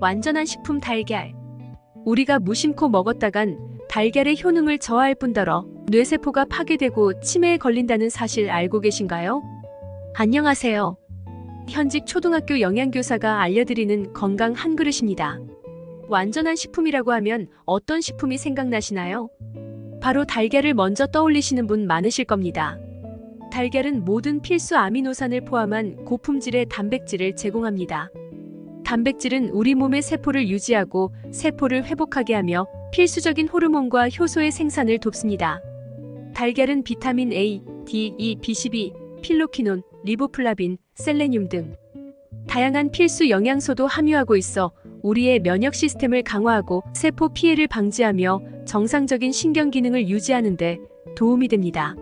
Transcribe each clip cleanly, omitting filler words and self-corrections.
완전한 식품 달걀. 우리가 무심코 먹었다간 달걀의 효능을 저하할 뿐더러 뇌세포가 파괴되고 치매에 걸린다는 사실 알고 계신가요? 안녕하세요. 현직 초등학교 영양교사가 알려드리는 건강 한 그릇입니다. 완전한 식품이라고 하면 어떤 식품이 생각나시나요? 바로 달걀을 먼저 떠올리시는 분 많으실 겁니다. 달걀은 모든 필수 아미노산을 포함한 고품질의 단백질을 제공합니다. 단백질은 우리 몸의 세포를 유지하고 세포를 회복하게 하며 필수적인 호르몬과 효소의 생산을 돕습니다. 달걀은 비타민 A, D, E, B12, 필로퀴논, 리보플라빈, 셀레늄 등 다양한 필수 영양소도 함유하고 있어 우리의 면역 시스템을 강화하고 세포 피해를 방지하며 정상적인 신경 기능을 유지하는 데 도움이 됩니다.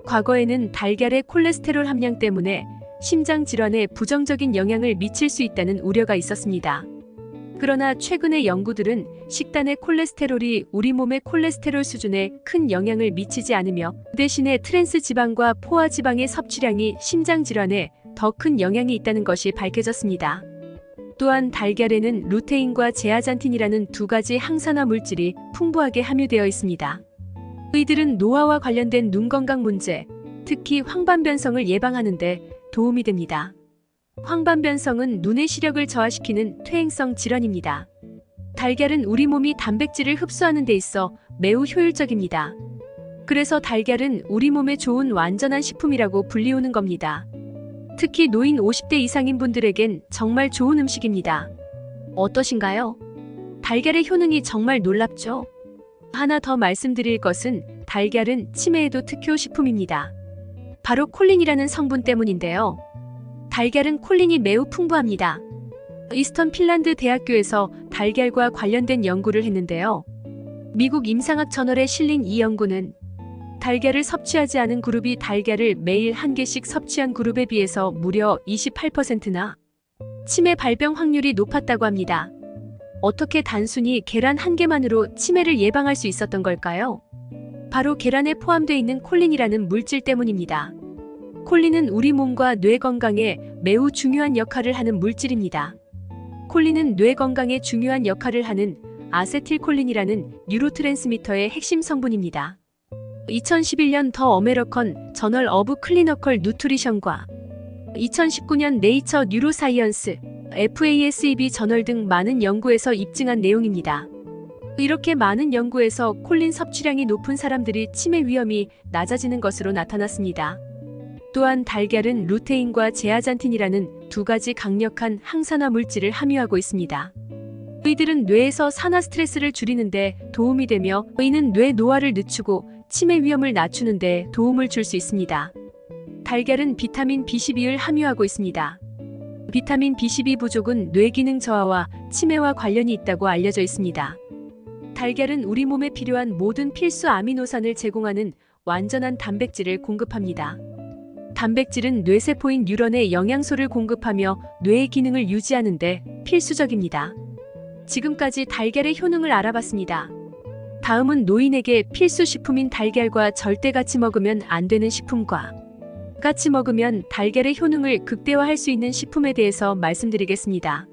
과거에는 달걀의 콜레스테롤 함량 때문에 심장 질환에 부정적인 영향을 미칠 수 있다는 우려가 있었습니다. 그러나 최근의 연구들은 식단의 콜레스테롤이 우리 몸의 콜레스테롤 수준에 큰 영향을 미치지 않으며 대신에 트랜스 지방과 포화 지방의 섭취량이 심장 질환에 더 큰 영향이 있다는 것이 밝혀졌습니다. 또한 달걀에는 루테인과 제아잔틴이라는 두 가지 항산화 물질이 풍부하게 함유되어 있습니다. 이들은 노화와 관련된 눈 건강 문제, 특히 황반변성을 예방하는 데 도움이 됩니다. 황반변성은 눈의 시력을 저하시키는 퇴행성 질환입니다. 달걀은 우리 몸이 단백질을 흡수하는 데 있어 매우 효율적입니다. 그래서 달걀은 우리 몸에 좋은 완전한 식품이라고 불리우는 겁니다. 특히 노인 50대 이상인 분들에겐 정말 좋은 음식입니다. 어떠신가요? 달걀의 효능이 정말 놀랍죠? 하나 더 말씀드릴 것은 달걀은 치매에도 특효 식품입니다. 바로 콜린이라는 성분 때문인데요. 달걀은 콜린이 매우 풍부합니다. 이스턴 핀란드 대학교에서 달걀과 관련된 연구를 했는데요. 미국 임상학 저널에 실린 이 연구는 달걀을 섭취하지 않은 그룹이 달걀을 매일 한 개씩 섭취한 그룹에 비해서 무려 28%나 치매 발병 확률이 높았다고 합니다. 어떻게 단순히 계란 한 개만으로 치매를 예방할 수 있었던 걸까요? 바로 계란에 포함되어 있는 콜린이라는 물질 때문입니다. 콜린은 우리 몸과 뇌 건강에 매우 중요한 역할을 하는 물질입니다. 콜린은 뇌 건강에 중요한 역할을 하는 아세틸콜린이라는 뉴로트랜스미터의 핵심 성분입니다. 2011년 더 어메리컨 저널 오브 클리니컬 누트리션과 2019년 네이처 뉴로사이언스, FASEB 저널 등 많은 연구에서 입증한 내용입니다. 이렇게 많은 연구에서 콜린 섭취량이 높은 사람들이 치매 위험이 낮아지는 것으로 나타났습니다. 또한 달걀은 루테인과 제아잔틴이라는 두 가지 강력한 항산화 물질을 함유하고 있습니다. 이들은 뇌에서 산화 스트레스를 줄이는 데 도움이 되며 이는 뇌 노화를 늦추고 치매 위험을 낮추는 데 도움을 줄 수 있습니다. 달걀은 비타민 B12를 함유하고 있습니다. 비타민 B12 부족은 뇌 기능 저하와 치매와 관련이 있다고 알려져 있습니다. 달걀은 우리 몸에 필요한 모든 필수 아미노산을 제공하는 완전한 단백질을 공급합니다. 단백질은 뇌세포인 뉴런에 영양소를 공급하며 뇌의 기능을 유지하는 데 필수적입니다. 지금까지 달걀의 효능을 알아봤습니다. 다음은 노인에게 필수 식품인 달걀과 절대 같이 먹으면 안 되는 식품과 같이 먹으면 달걀의 효능을 극대화할 수 있는 식품에 대해서 말씀드리겠습니다.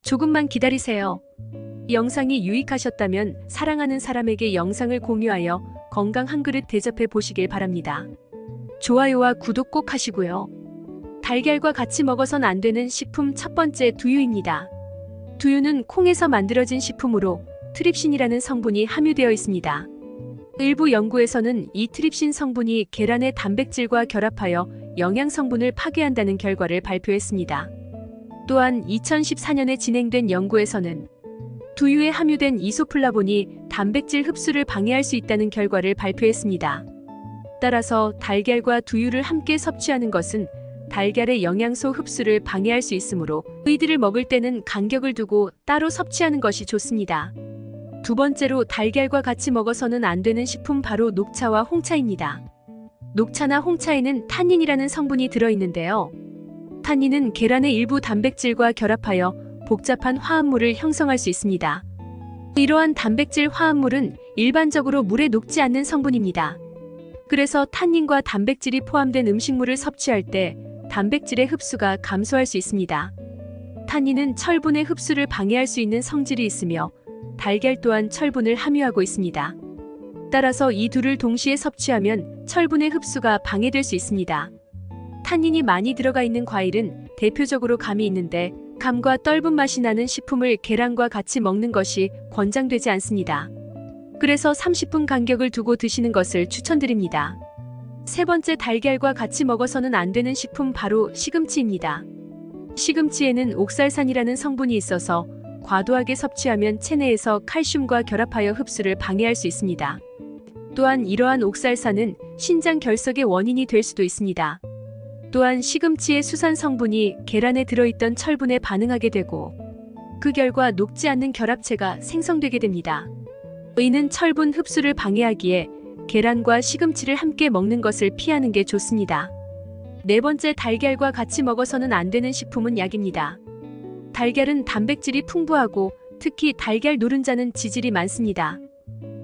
조금만 기다리세요. 이 영상이 유익하셨다면 사랑하는 사람에게 영상을 공유하여 건강 한 그릇 대접해 보시길 바랍니다. 좋아요와 구독 꼭 하시고요. 달걀과 같이 먹어선 안 되는 식품 첫 번째 두유입니다. 두유는 콩에서 만들어진 식품으로 트립신이라는 성분이 함유되어 있습니다. 일부 연구에서는 이 트립신 성분이 계란의 단백질과 결합하여 영양 성분을 파괴한다는 결과를 발표했습니다. 또한 2014년에 진행된 연구에서는 두유에 함유된 이소플라본이 단백질 흡수를 방해할 수 있다는 결과를 발표했습니다. 따라서 달걀과 두유를 함께 섭취하는 것은 달걀의 영양소 흡수를 방해할 수 있으므로 이들을 먹을 때는 간격을 두고 따로 섭취하는 것이 좋습니다. 두 번째로 달걀과 같이 먹어서는 안 되는 식품 바로 녹차와 홍차입니다. 녹차나 홍차에는 탄닌이라는 성분이 들어있는데요. 탄닌은 계란의 일부 단백질과 결합하여 복잡한 화합물을 형성할 수 있습니다. 이러한 단백질 화합물은 일반적으로 물에 녹지 않는 성분입니다. 그래서 탄닌과 단백질이 포함된 음식물을 섭취할 때 단백질의 흡수가 감소할 수 있습니다. 탄닌은 철분의 흡수를 방해할 수 있는 성질이 있으며 달걀 또한 철분을 함유하고 있습니다. 따라서 이 둘을 동시에 섭취하면 철분의 흡수가 방해될 수 있습니다. 탄닌이 많이 들어가 있는 과일은 대표적으로 감이 있는데 감과 떫은 맛이 나는 식품을 계란과 같이 먹는 것이 권장되지 않습니다. 그래서 30분 간격을 두고 드시는 것을 추천드립니다. 세 번째, 달걀과 같이 먹어서는 안 되는 식품 바로 시금치입니다. 시금치에는 옥살산이라는 성분이 있어서 과도하게 섭취하면 체내에서 칼슘과 결합하여 흡수를 방해할 수 있습니다. 또한 이러한 옥살산은 신장 결석의 원인이 될 수도 있습니다. 또한 시금치의 수산 성분이 계란에 들어있던 철분에 반응하게 되고 그 결과 녹지 않는 결합체가 생성되게 됩니다. 이는 철분 흡수를 방해하기에 계란과 시금치를 함께 먹는 것을 피하는 게 좋습니다. 네 번째, 달걀과 같이 먹어서는 안 되는 식품은 약입니다. 달걀은 단백질이 풍부하고 특히 달걀 노른자는 지질이 많습니다.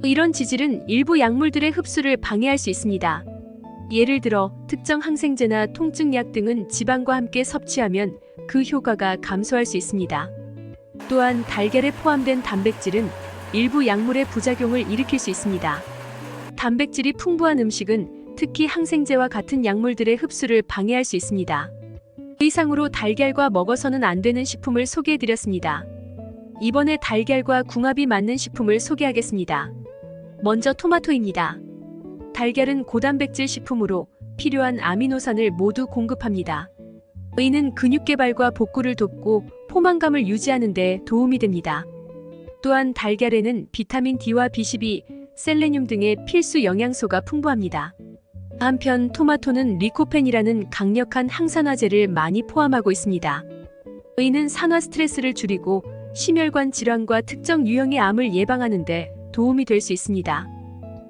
이런 지질은 일부 약물들의 흡수를 방해할 수 있습니다. 예를 들어 특정 항생제나 통증약 등은 지방과 함께 섭취하면 그 효과가 감소할 수 있습니다. 또한 달걀에 포함된 단백질은 일부 약물의 부작용을 일으킬 수 있습니다. 단백질이 풍부한 음식은 특히 항생제와 같은 약물들의 흡수를 방해할 수 있습니다. 이상으로 달걀과 먹어서는 안 되는 식품을 소개해드렸습니다. 이번에 달걀과 궁합이 맞는 식품을 소개하겠습니다. 먼저 토마토입니다. 달걀은 고단백질 식품으로 필요한 아미노산을 모두 공급합니다. 이는 근육 개발과 복구를 돕고 포만감을 유지하는 데 도움이 됩니다. 또한 달걀에는 비타민 D와 B12, 셀레늄 등의 필수 영양소가 풍부합니다. 한편 토마토는 리코펜이라는 강력한 항산화제를 많이 포함하고 있습니다. 이는 산화 스트레스를 줄이고 심혈관 질환과 특정 유형의 암을 예방하는 데 도움이 될 수 있습니다.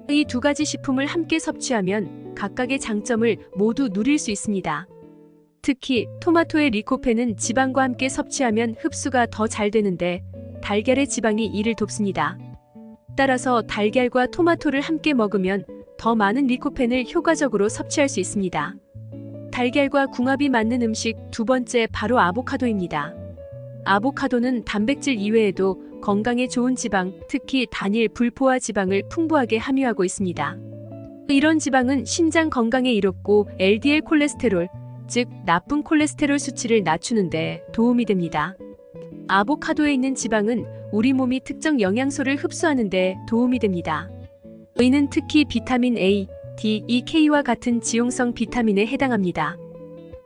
이 두 가지 식품을 함께 섭취하면 각각의 장점을 모두 누릴 수 있습니다. 특히 토마토의 리코펜은 지방과 함께 섭취하면 흡수가 더 잘 되는데 달걀의 지방이 이를 돕습니다. 따라서 달걀과 토마토를 함께 먹으면 더 많은 리코펜을 효과적으로 섭취할 수 있습니다. 달걀과 궁합이 맞는 음식 두 번째, 바로 아보카도입니다. 아보카도는 단백질 이외에도 건강에 좋은 지방, 특히 단일 불포화 지방을 풍부하게 함유하고 있습니다. 이런 지방은 신장 건강에 이롭고 LDL 콜레스테롤, 즉 나쁜 콜레스테롤 수치를 낮추는 데 도움이 됩니다. 아보카도에 있는 지방은 우리 몸이 특정 영양소를 흡수하는 데 도움이 됩니다. 이는 특히 비타민 A, D, E, K와 같은 지용성 비타민에 해당합니다.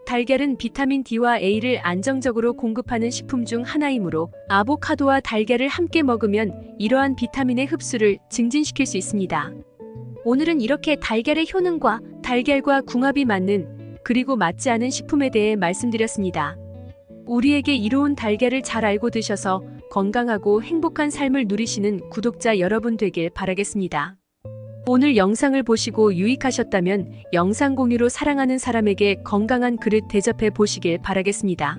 달걀은 비타민 D와 A를 안정적으로 공급하는 식품 중 하나이므로 아보카도와 달걀을 함께 먹으면 이러한 비타민의 흡수를 증진시킬 수 있습니다. 오늘은 이렇게 달걀의 효능과 달걀과 궁합이 맞는 그리고 맞지 않은 식품에 대해 말씀드렸습니다. 우리에게 이로운 달걀을 잘 알고 드셔서 건강하고 행복한 삶을 누리시는 구독자 여러분 되길 바라겠습니다. 오늘 영상을 보시고 유익하셨다면 영상 공유로 사랑하는 사람에게 건강한 그릇 대접해 보시길 바라겠습니다.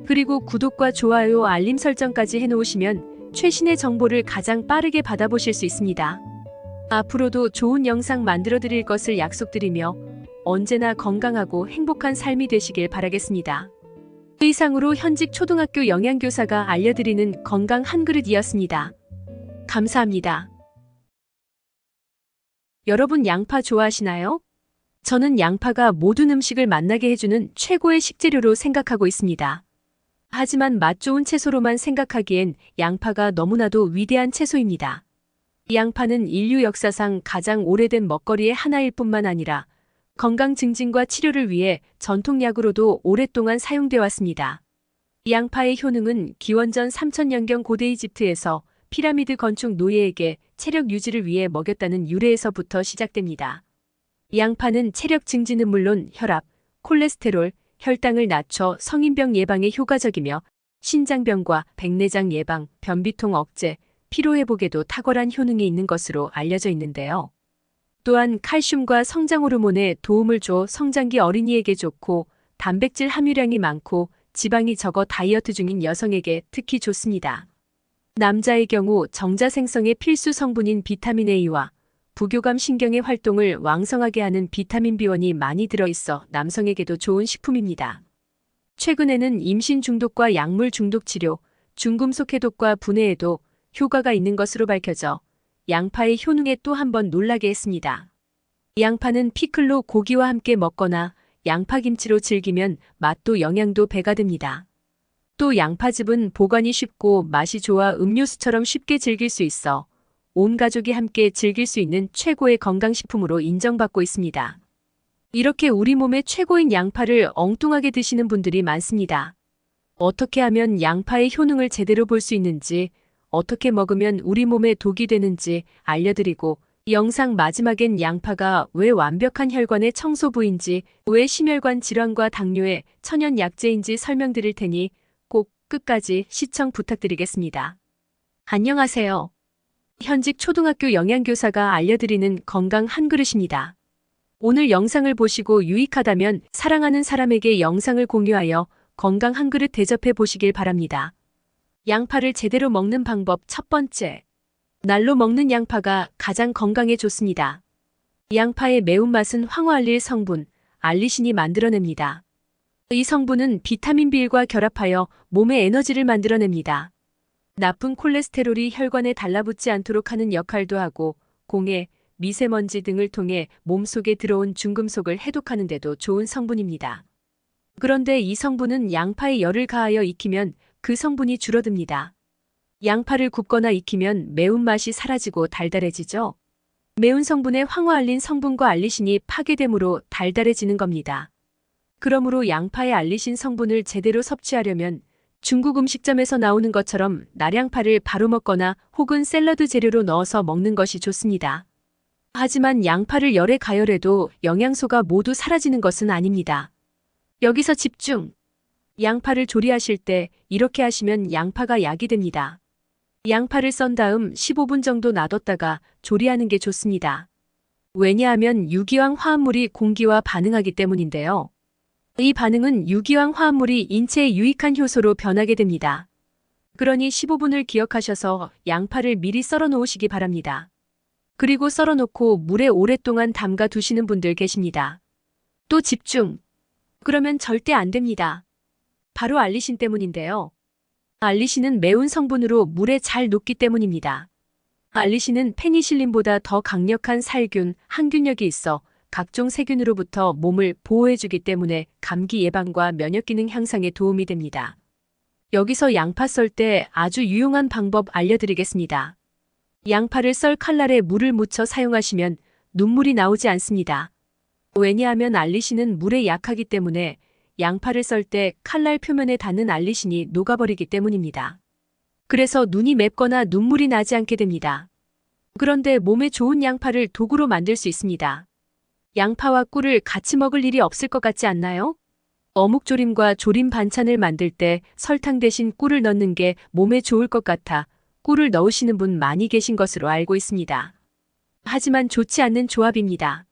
그리고 구독과 좋아요, 알림 설정까지 해놓으시면 최신의 정보를 가장 빠르게 받아보실 수 있습니다. 앞으로도 좋은 영상 만들어 드릴 것을 약속드리며 언제나 건강하고 행복한 삶이 되시길 바라겠습니다. 이상으로 현직 초등학교 영양교사가 알려드리는 건강 한 그릇이었습니다. 감사합니다. 여러분 양파 좋아하시나요? 저는 양파가 모든 음식을 맛나게 해주는 최고의 식재료로 생각하고 있습니다. 하지만 맛 좋은 채소로만 생각하기엔 양파가 너무나도 위대한 채소입니다. 양파는 인류 역사상 가장 오래된 먹거리의 하나일 뿐만 아니라 건강 증진과 치료를 위해 전통약으로도 오랫동안 사용되어 왔습니다. 양파의 효능은 기원전 3000년경 고대 이집트에서 피라미드 건축 노예에게 체력 유지를 위해 먹였다는 유래에서부터 시작됩니다. 양파는 체력 증진은 물론 혈압, 콜레스테롤, 혈당을 낮춰 성인병 예방에 효과적이며 신장병과 백내장 예방, 변비통 억제, 피로회복에도 탁월한 효능이 있는 것으로 알려져 있는데요. 또한 칼슘과 성장 호르몬에 도움을 줘 성장기 어린이에게 좋고 단백질 함유량이 많고 지방이 적어 다이어트 중인 여성에게 특히 좋습니다. 남자의 경우 정자 생성의 필수 성분인 비타민 A와 부교감 신경의 활동을 왕성하게 하는 비타민 B1이 많이 들어있어 남성에게도 좋은 식품입니다. 최근에는 임신 중독과 약물 중독 치료, 중금속 해독과 분해에도 효과가 있는 것으로 밝혀져 양파의 효능에 또 한 번 놀라게 했습니다. 양파는 피클로 고기와 함께 먹거나 양파김치로 즐기면 맛도 영양도 배가 됩니다. 또 양파즙은 보관이 쉽고 맛이 좋아 음료수처럼 쉽게 즐길 수 있어 온 가족이 함께 즐길 수 있는 최고의 건강식품으로 인정받고 있습니다. 이렇게 우리 몸의 최고인 양파를 엉뚱하게 드시는 분들이 많습니다. 어떻게 하면 양파의 효능을 제대로 볼 수 있는지, 어떻게 먹으면 우리 몸에 독이 되는지 알려드리고, 영상 마지막엔 양파가 왜 완벽한 혈관의 청소부인지, 왜 심혈관 질환과 당뇨의 천연 약재인지 설명드릴 테니 꼭 끝까지 시청 부탁드리겠습니다. 안녕하세요. 현직 초등학교 영양교사가 알려드리는 건강 한 그릇입니다. 오늘 영상을 보시고 유익하다면 사랑하는 사람에게 영상을 공유하여 건강 한 그릇 대접해 보시길 바랍니다. 양파를 제대로 먹는 방법 첫 번째. 날로 먹는 양파가 가장 건강에 좋습니다. 양파의 매운맛은 황화알릴 성분, 알리신이 만들어냅니다. 이 성분은 비타민 B1과 결합하여 몸의 에너지를 만들어냅니다. 나쁜 콜레스테롤이 혈관에 달라붙지 않도록 하는 역할도 하고 공해, 미세먼지 등을 통해 몸속에 들어온 중금속을 해독하는 데도 좋은 성분입니다. 그런데 이 성분은 양파에 열을 가하여 익히면 그 성분이 줄어듭니다. 양파를 굽거나 익히면 매운맛이 사라지고 달달해지죠. 매운 성분의 황화알린 성분과 알리신이 파괴되므로 달달해지는 겁니다. 그러므로 양파의 알리신 성분을 제대로 섭취하려면 중국 음식점에서 나오는 것처럼 날양파를 바로 먹거나 혹은 샐러드 재료로 넣어서 먹는 것이 좋습니다. 하지만 양파를 열에 가열해도 영양소가 모두 사라지는 것은 아닙니다. 여기서 집중! 양파를 조리하실 때 이렇게 하시면 양파가 약이 됩니다. 양파를 썬 다음 15분 정도 놔뒀다가 조리하는 게 좋습니다. 왜냐하면 유기황 화합물이 공기와 반응하기 때문인데요. 이 반응은 유기황 화합물이 인체에 유익한 효소로 변하게 됩니다. 그러니 15분을 기억하셔서 양파를 미리 썰어 놓으시기 바랍니다. 그리고 썰어 놓고 물에 오랫동안 담가 두시는 분들 계십니다. 또 집중! 그러면 절대 안 됩니다. 바로 알리신 때문인데요. 알리신은 매운 성분으로 물에 잘 녹기 때문입니다. 알리신은 페니실린보다 더 강력한 살균, 항균력이 있어 각종 세균으로부터 몸을 보호해주기 때문에 감기 예방과 면역 기능 향상에 도움이 됩니다. 여기서 양파 썰 때 아주 유용한 방법 알려드리겠습니다. 양파를 썰 칼날에 물을 묻혀 사용하시면 눈물이 나오지 않습니다. 왜냐하면 알리신은 물에 약하기 때문에 양파를 썰 때 칼날 표면에 닿는 알리신이 녹아버리기 때문입니다. 그래서 눈이 맵거나 눈물이 나지 않게 됩니다. 그런데 몸에 좋은 양파를 도구로 만들 수 있습니다. 양파와 꿀을 같이 먹을 일이 없을 것 같지 않나요? 어묵조림과 조림 반찬을 만들 때 설탕 대신 꿀을 넣는 게 몸에 좋을 것 같아 꿀을 넣으시는 분 많이 계신 것으로 알고 있습니다. 하지만 좋지 않는 조합입니다.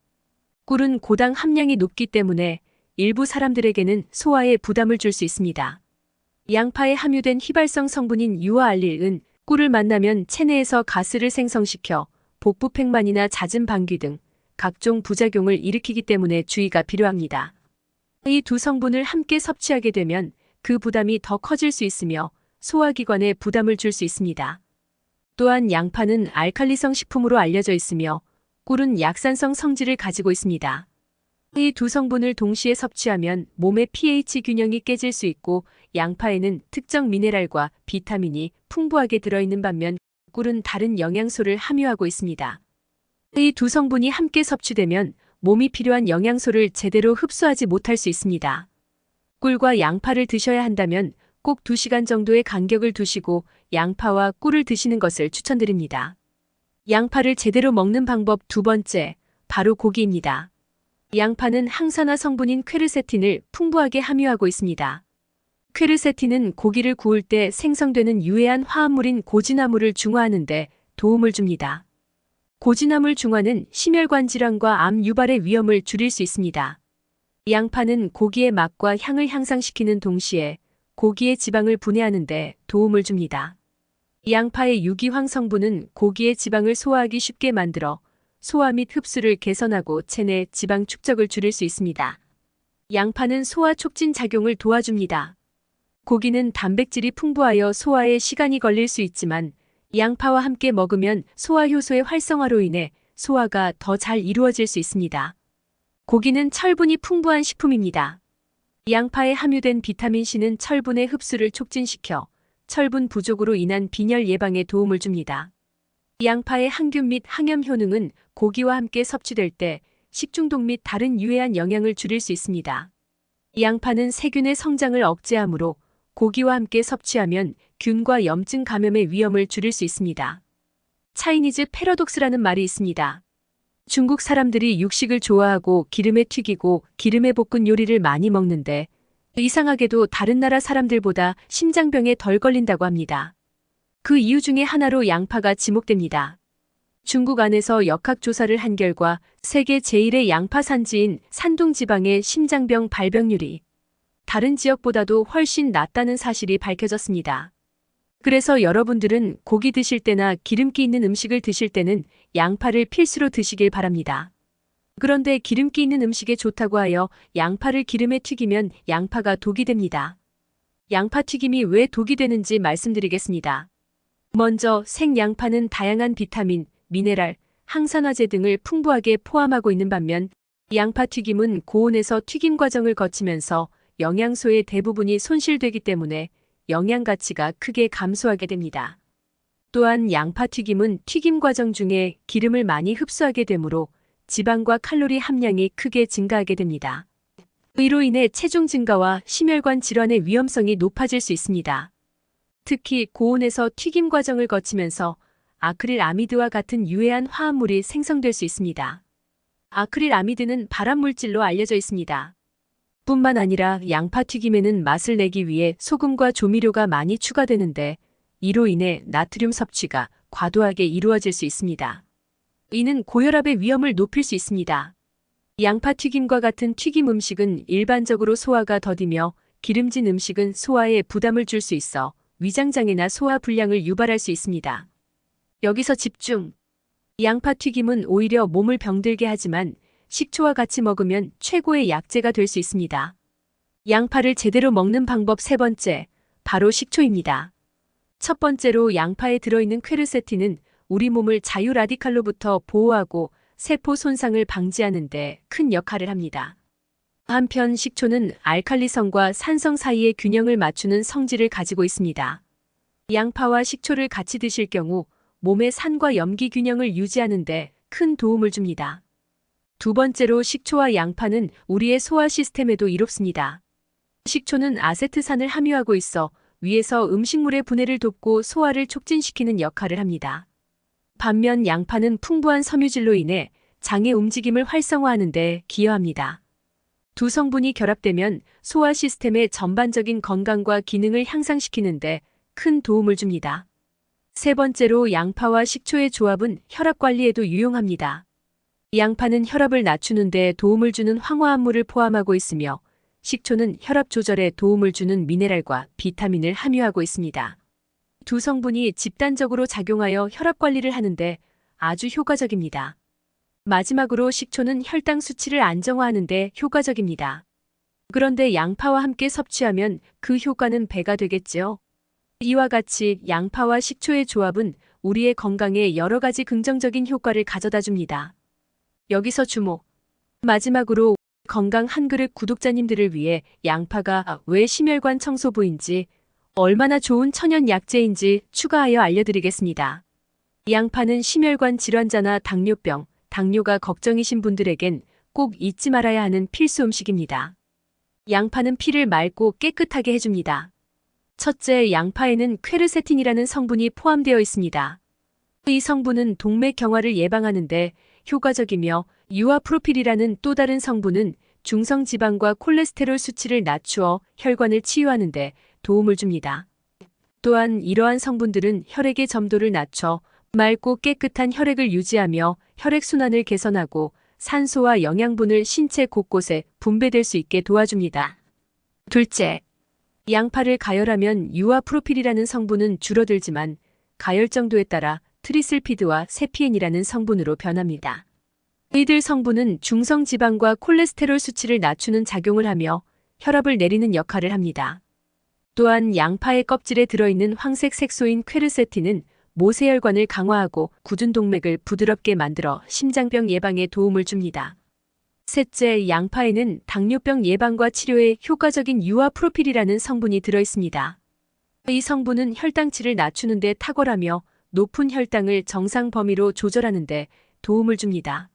꿀은 고당 함량이 높기 때문에 일부 사람들에게는 소화에 부담을 줄 수 있습니다. 양파에 함유된 휘발성 성분인 유화알릴은 꿀을 만나면 체내에서 가스를 생성시켜 복부 팽만이나 잦은 방귀 등 각종 부작용을 일으키기 때문에 주의가 필요합니다. 이 두 성분을 함께 섭취하게 되면 그 부담이 더 커질 수 있으며 소화기관에 부담을 줄 수 있습니다. 또한 양파는 알칼리성 식품으로 알려져 있으며 꿀은 약산성 성질을 가지고 있습니다. 이 두 성분을 동시에 섭취하면 몸의 pH 균형이 깨질 수 있고 양파에는 특정 미네랄과 비타민이 풍부하게 들어있는 반면 꿀은 다른 영양소를 함유하고 있습니다. 이 두 성분이 함께 섭취되면 몸이 필요한 영양소를 제대로 흡수하지 못할 수 있습니다. 꿀과 양파를 드셔야 한다면 꼭 2시간 정도의 간격을 두시고 양파와 꿀을 드시는 것을 추천드립니다. 양파를 제대로 먹는 방법 두 번째, 바로 고기입니다. 양파는 항산화 성분인 퀘르세틴을 풍부하게 함유하고 있습니다. 퀘르세틴은 고기를 구울 때 생성되는 유해한 화합물인 고지나물을 중화하는 데 도움을 줍니다. 고지나물 중화는 심혈관 질환과 암 유발의 위험을 줄일 수 있습니다. 양파는 고기의 맛과 향을 향상시키는 동시에 고기의 지방을 분해하는 데 도움을 줍니다. 양파의 유기황 성분은 고기의 지방을 소화하기 쉽게 만들어 소화 및 흡수를 개선하고 체내 지방 축적을 줄일 수 있습니다. 양파는 소화 촉진 작용을 도와줍니다. 고기는 단백질이 풍부하여 소화에 시간이 걸릴 수 있지만 양파와 함께 먹으면 소화 효소의 활성화로 인해 소화가 더 잘 이루어질 수 있습니다. 고기는 철분이 풍부한 식품입니다. 양파에 함유된 비타민 C는 철분의 흡수를 촉진시켜 철분 부족으로 인한 빈혈 예방에 도움을 줍니다. 양파의 항균 및 항염 효능은 고기와 함께 섭취될 때 식중독 및 다른 유해한 영향을 줄일 수 있습니다. 양파는 세균의 성장을 억제하므로 고기와 함께 섭취하면 균과 염증 감염의 위험을 줄일 수 있습니다. 차이니즈 패러독스라는 말이 있습니다. 중국 사람들이 육식을 좋아하고 기름에 튀기고 기름에 볶은 요리를 많이 먹는데 이상하게도 다른 나라 사람들보다 심장병에 덜 걸린다고 합니다. 그 이유 중에 하나로 양파가 지목됩니다. 중국 안에서 역학조사를 한 결과 세계 제1의 양파 산지인 산둥 지방의 심장병 발병률이 다른 지역보다도 훨씬 낮다는 사실이 밝혀졌습니다. 그래서 여러분들은 고기 드실 때나 기름기 있는 음식을 드실 때는 양파를 필수로 드시길 바랍니다. 그런데 기름기 있는 음식에 좋다고 하여 양파를 기름에 튀기면 양파가 독이 됩니다. 양파 튀김이 왜 독이 되는지 말씀드리겠습니다. 먼저 생양파는 다양한 비타민, 미네랄, 항산화제 등을 풍부하게 포함하고 있는 반면 양파 튀김은 고온에서 튀김 과정을 거치면서 영양소의 대부분이 손실되기 때문에 영양 가치가 크게 감소하게 됩니다. 또한 양파 튀김은 튀김 과정 중에 기름을 많이 흡수하게 되므로 지방과 칼로리 함량이 크게 증가하게 됩니다. 이로 인해 체중 증가와 심혈관 질환의 위험성이 높아질 수 있습니다. 특히 고온에서 튀김 과정을 거치면서 아크릴아미드와 같은 유해한 화합물이 생성될 수 있습니다. 아크릴아미드는 발암물질로 알려져 있습니다. 뿐만 아니라 양파 튀김에는 맛을 내기 위해 소금과 조미료가 많이 추가되는데 이로 인해 나트륨 섭취가 과도하게 이루어질 수 있습니다. 이는 고혈압의 위험을 높일 수 있습니다. 양파 튀김과 같은 튀김 음식은 일반적으로 소화가 더디며 기름진 음식은 소화에 부담을 줄 수 있어 위장장애나 소화 불량을 유발할 수 있습니다. 여기서 집중! 양파 튀김은 오히려 몸을 병들게 하지만 식초와 같이 먹으면 최고의 약재가 될 수 있습니다. 양파를 제대로 먹는 방법 세 번째, 바로 식초입니다. 첫 번째로 양파에 들어있는 퀘르세틴은 우리 몸을 자유 라디칼로부터 보호하고 세포 손상을 방지하는 데 큰 역할을 합니다. 한편 식초는 알칼리성과 산성 사이의 균형을 맞추는 성질을 가지고 있습니다. 양파와 식초를 같이 드실 경우 몸의 산과 염기 균형을 유지하는 데 큰 도움을 줍니다. 두 번째로 식초와 양파는 우리의 소화 시스템에도 이롭습니다. 식초는 아세트산을 함유하고 있어 위에서 음식물의 분해를 돕고 소화를 촉진시키는 역할을 합니다. 반면 양파는 풍부한 섬유질로 인해 장의 움직임을 활성화하는 데 기여합니다. 두 성분이 결합되면 소화 시스템의 전반적인 건강과 기능을 향상시키는 데 큰 도움을 줍니다. 세 번째로 양파와 식초의 조합은 혈압 관리에도 유용합니다. 양파는 혈압을 낮추는 데 도움을 주는 황화합물을 포함하고 있으며 식초는 혈압 조절에 도움을 주는 미네랄과 비타민을 함유하고 있습니다. 두 성분이 집단적으로 작용하여 혈압 관리를 하는데 아주 효과적입니다. 마지막으로 식초는 혈당 수치를 안정화하는 데 효과적입니다. 그런데 양파와 함께 섭취하면 그 효과는 배가 되겠지요. 이와 같이 양파와 식초의 조합은 우리의 건강에 여러 가지 긍정적인 효과를 가져다 줍니다. 여기서 주목! 마지막으로 건강 한 그릇 구독자님들을 위해 양파가 왜 심혈관 청소부인지 얼마나 좋은 천연 약재인지 추가하여 알려드리겠습니다. 양파는 심혈관 질환자나 당뇨병, 당뇨가 걱정이신 분들에겐 꼭 잊지 말아야 하는 필수 음식입니다. 양파는 피를 맑고 깨끗하게 해줍니다. 첫째, 양파에는 퀘르세틴이라는 성분이 포함되어 있습니다. 이 성분은 동맥 경화를 예방하는데 효과적이며 유아프로필이라는 또 다른 성분은 중성지방과 콜레스테롤 수치를 낮추어 혈관을 치유하는 데 도움을 줍니다. 또한 이러한 성분들은 혈액의 점도를 낮춰 맑고 깨끗한 혈액을 유지하며 혈액순환을 개선하고 산소와 영양분을 신체 곳곳에 분배될 수 있게 도와줍니다. 둘째, 양파를 가열하면 유아프로필이라는 성분은 줄어들지만 가열 정도에 따라 트리슬피드와 세피엔이라는 성분으로 변합니다. 이들 성분은 중성 지방과 콜레스테롤 수치를 낮추는 작용을 하며 혈압을 내리는 역할을 합니다. 또한 양파의 껍질에 들어있는 황색 색소인 퀘르세틴은 모세혈관을 강화하고 굳은 동맥을 부드럽게 만들어 심장병 예방에 도움을 줍니다. 셋째, 양파에는 당뇨병 예방과 치료에 효과적인 유아프로필이라는 성분이 들어있습니다. 이 성분은 혈당치를 낮추는 데 탁월하며 높은 혈당을 정상 범위로 조절하는 데 도움을 줍니다.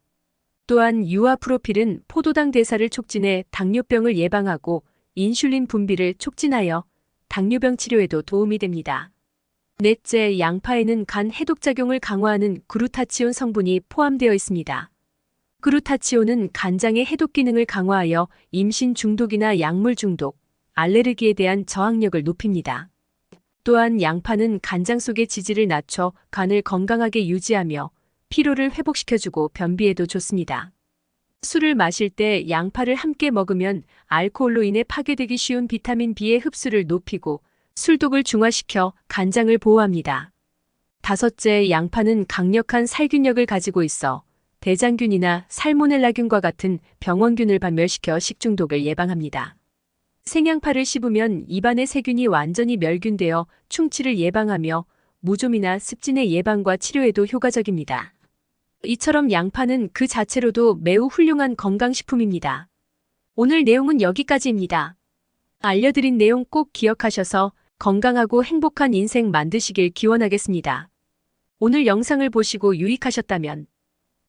또한 유아프로필은 포도당 대사를 촉진해 당뇨병을 예방하고 인슐린 분비를 촉진하여 당뇨병 치료에도 도움이 됩니다. 넷째, 양파에는 간 해독작용을 강화하는 그루타치온 성분이 포함되어 있습니다. 그루타치온은 간장의 해독 기능을 강화하여 임신 중독이나 약물 중독, 알레르기에 대한 저항력을 높입니다. 또한 양파는 간장 속의 지질을 낮춰 간을 건강하게 유지하며 피로를 회복시켜주고 변비에도 좋습니다. 술을 마실 때 양파를 함께 먹으면 알코올로 인해 파괴되기 쉬운 비타민 B의 흡수를 높이고 술독을 중화시켜 간장을 보호합니다. 다섯째, 양파는 강력한 살균력을 가지고 있어 대장균이나 살모넬라균과 같은 병원균을 박멸시켜 식중독을 예방합니다. 생양파를 씹으면 입안의 세균이 완전히 멸균되어 충치를 예방하며 무좀이나 습진의 예방과 치료에도 효과적입니다. 이처럼 양파는 그 자체로도 매우 훌륭한 건강식품입니다. 오늘 내용은 여기까지입니다. 알려드린 내용 꼭 기억하셔서 건강하고 행복한 인생 만드시길 기원하겠습니다. 오늘 영상을 보시고 유익하셨다면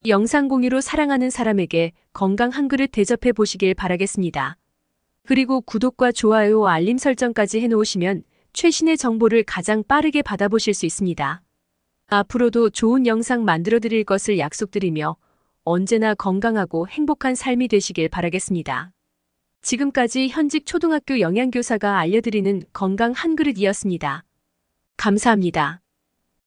영상 공유로 사랑하는 사람에게 건강 한 그릇 대접해 보시길 바라겠습니다. 그리고 구독과 좋아요, 알림 설정까지 해놓으시면 최신의 정보를 가장 빠르게 받아보실 수 있습니다. 앞으로도 좋은 영상 만들어 드릴 것을 약속드리며 언제나 건강하고 행복한 삶이 되시길 바라겠습니다. 지금까지 현직 초등학교 영양교사가 알려드리는 건강 한 그릇이었습니다. 감사합니다.